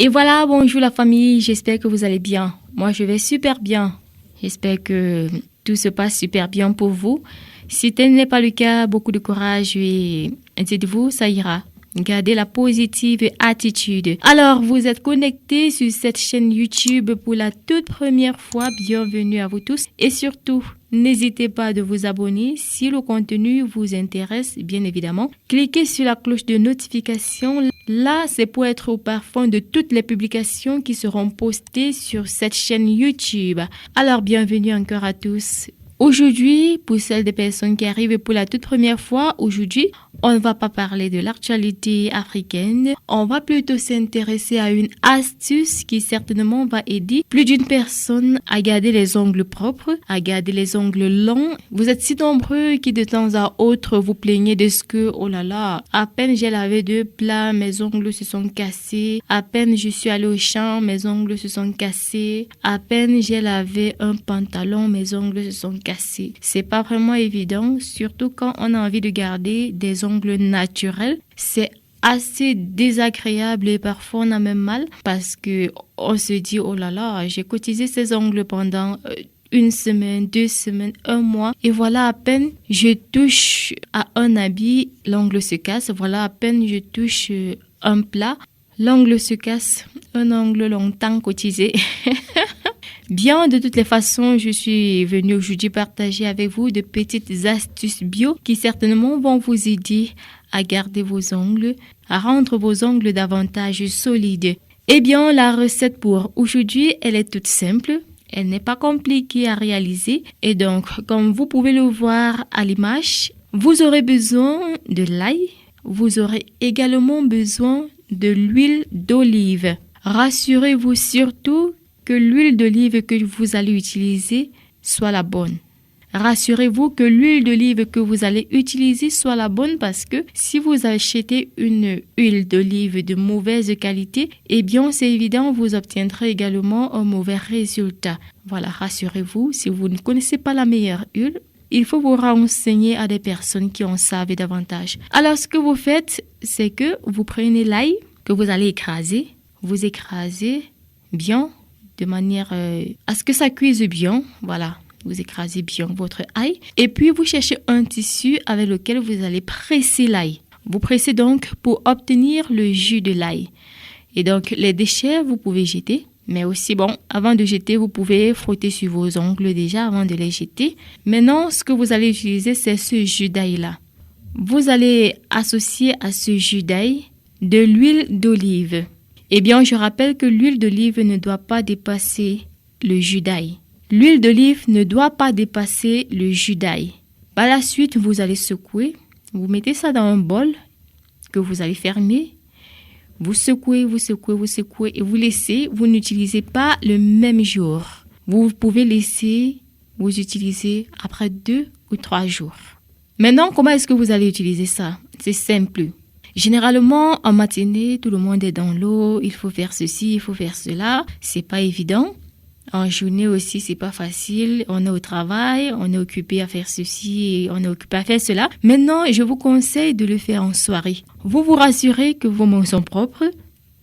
Et voilà, bonjour la famille, j'espère que vous allez bien. Moi, je vais super bien. J'espère que tout se passe super bien pour vous. Si tel n'est pas le cas, beaucoup de courage et dites-vous, ça ira. Gardez la positive attitude. Alors, vous êtes connectés sur cette chaîne YouTube pour la toute première fois. Bienvenue à vous tous. Et surtout, n'hésitez pas de vous abonner si le contenu vous intéresse, bien évidemment. Cliquez sur la cloche de notification. Là, c'est pour être au parfum de toutes les publications qui seront postées sur cette chaîne YouTube. Alors, bienvenue encore à tous. Aujourd'hui, pour celles des personnes qui arrivent pour la toute première fois, aujourd'hui, on ne va pas parler de l'actualité africaine. On va plutôt s'intéresser à une astuce qui certainement va aider plus d'une personne à garder les ongles propres, à garder les ongles longs. Vous êtes si nombreux qui de temps à autre vous plaignez de ce que, oh là là, à peine j'ai lavé 2 plats, mes ongles se sont cassés. À peine je suis allée au champ, mes ongles se sont cassés. À peine j'ai lavé un pantalon, mes ongles se sont cassés. C'est pas vraiment évident, surtout quand on a envie de garder des ongles naturels. C'est assez désagréable et parfois on a même mal parce que on se dit oh là là, j'ai cotisé ces ongles pendant 1 semaine, 2 semaines, 1 mois et voilà à peine je touche à un habit, l'ongle se casse. Voilà à peine je touche un plat, l'ongle se casse. Un ongle longtemps cotisé. Bien, de toutes les façons, je suis venue aujourd'hui partager avec vous de petites astuces bio qui certainement vont vous aider à garder vos ongles, à rendre vos ongles davantage solides. Eh bien, la recette pour aujourd'hui, elle est toute simple. Elle n'est pas compliquée à réaliser. Et donc, comme vous pouvez le voir à l'image, vous aurez besoin de l'ail. Vous aurez également besoin de l'huile d'olive. Rassurez-vous surtout que l'huile d'olive que vous allez utiliser soit la bonne. Rassurez-vous que l'huile d'olive que vous allez utiliser soit la bonne parce que si vous achetez une huile d'olive de mauvaise qualité, eh bien c'est évident, vous obtiendrez également un mauvais résultat. Voilà, rassurez-vous, si vous ne connaissez pas la meilleure huile, il faut vous renseigner à des personnes qui en savent davantage. Alors ce que vous faites, c'est que vous prenez l'ail que vous allez écraser. Vous écrasez bien de manière à ce que ça cuise bien. Voilà, vous écrasez bien votre ail. Et puis, vous cherchez un tissu avec lequel vous allez presser l'ail. Vous pressez donc pour obtenir le jus de l'ail. Et donc, les déchets, vous pouvez jeter. Mais aussi, avant de jeter, vous pouvez frotter sur vos ongles déjà avant de les jeter. Maintenant, ce que vous allez utiliser, c'est ce jus d'ail-là. Vous allez associer à ce jus d'ail de l'huile d'olive. Eh bien, je rappelle que l'huile d'olive ne doit pas dépasser le jus d'ail. L'huile d'olive ne doit pas dépasser le jus d'ail. Par la suite, vous allez secouer. Vous mettez ça dans un bol que vous allez fermer. Vous secouez, vous secouez, vous secouez et vous laissez. Vous n'utilisez pas le même jour. Vous pouvez laisser, vous utiliser après 2 ou 3 jours. Maintenant, comment est-ce que vous allez utiliser ça? C'est simple. Généralement, en matinée, tout le monde est dans l'eau, il faut faire ceci, il faut faire cela. C'est pas évident. En journée aussi, c'est pas facile. On est au travail, on est occupé à faire ceci, on est occupé à faire cela. Maintenant, je vous conseille de le faire en soirée. Vous vous rassurez que vos mains sont propres.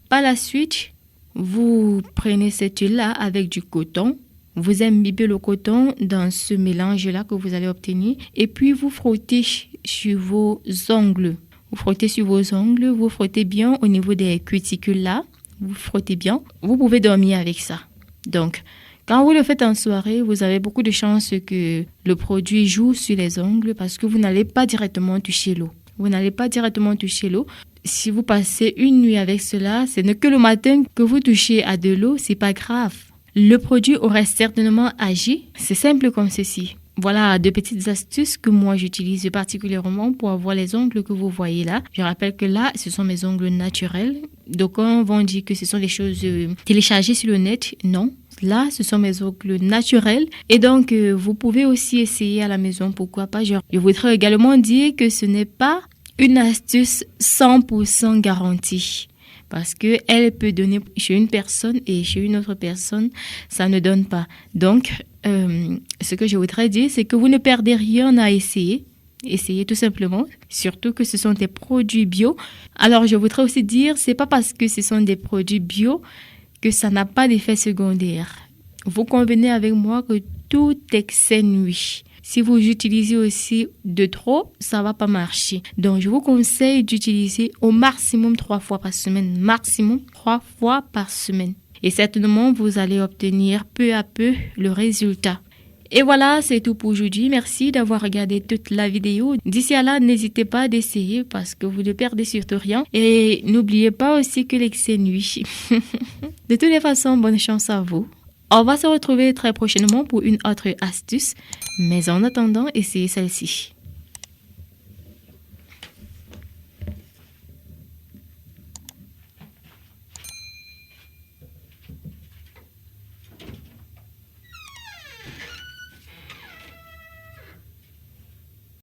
Par la suite, vous prenez cette huile-là avec du coton. Vous imbibez le coton dans ce mélange-là que vous allez obtenir. Et puis, vous frottez sur vos ongles. Vous frottez sur vos ongles, vous frottez bien au niveau des cuticules là, vous frottez bien. Vous pouvez dormir avec ça. Donc, quand vous le faites en soirée, vous avez beaucoup de chances que le produit joue sur les ongles parce que vous n'allez pas directement toucher l'eau. Vous n'allez pas directement toucher l'eau. Si vous passez une nuit avec cela, ce n'est que le matin que vous touchez à de l'eau, c'est pas grave. Le produit aurait certainement agi. C'est simple comme ceci. Voilà 2 petites astuces que moi j'utilise particulièrement pour avoir les ongles que vous voyez là. Je rappelle que là, ce sont mes ongles naturels. D'aucuns vont dire que ce sont des choses téléchargées sur le net. Non, là, ce sont mes ongles naturels. Et donc, vous pouvez aussi essayer à la maison, pourquoi pas. Je voudrais également dire que ce n'est pas une astuce 100% garantie. Parce qu'elle peut donner chez une personne et chez une autre personne, ça ne donne pas. Donc, ce que je voudrais dire, c'est que vous ne perdez rien à essayer. Essayez tout simplement, surtout que ce sont des produits bio. Alors, je voudrais aussi dire, c'est pas parce que ce sont des produits bio que ça n'a pas d'effet secondaire. Vous convenez avec moi que tout excès nuit. Si vous utilisez aussi de trop, ça va pas marcher. Donc, je vous conseille d'utiliser au maximum 3 fois par semaine. Maximum 3 fois par semaine. Et certainement, vous allez obtenir peu à peu le résultat. Et voilà, c'est tout pour aujourd'hui. Merci d'avoir regardé toute la vidéo. D'ici à là, n'hésitez pas d'essayer parce que vous ne perdez surtout rien. Et n'oubliez pas aussi que l'excès nuit. De toutes les façons, bonne chance à vous. On va se retrouver très prochainement pour une autre astuce. Mais en attendant, essayez celle-ci.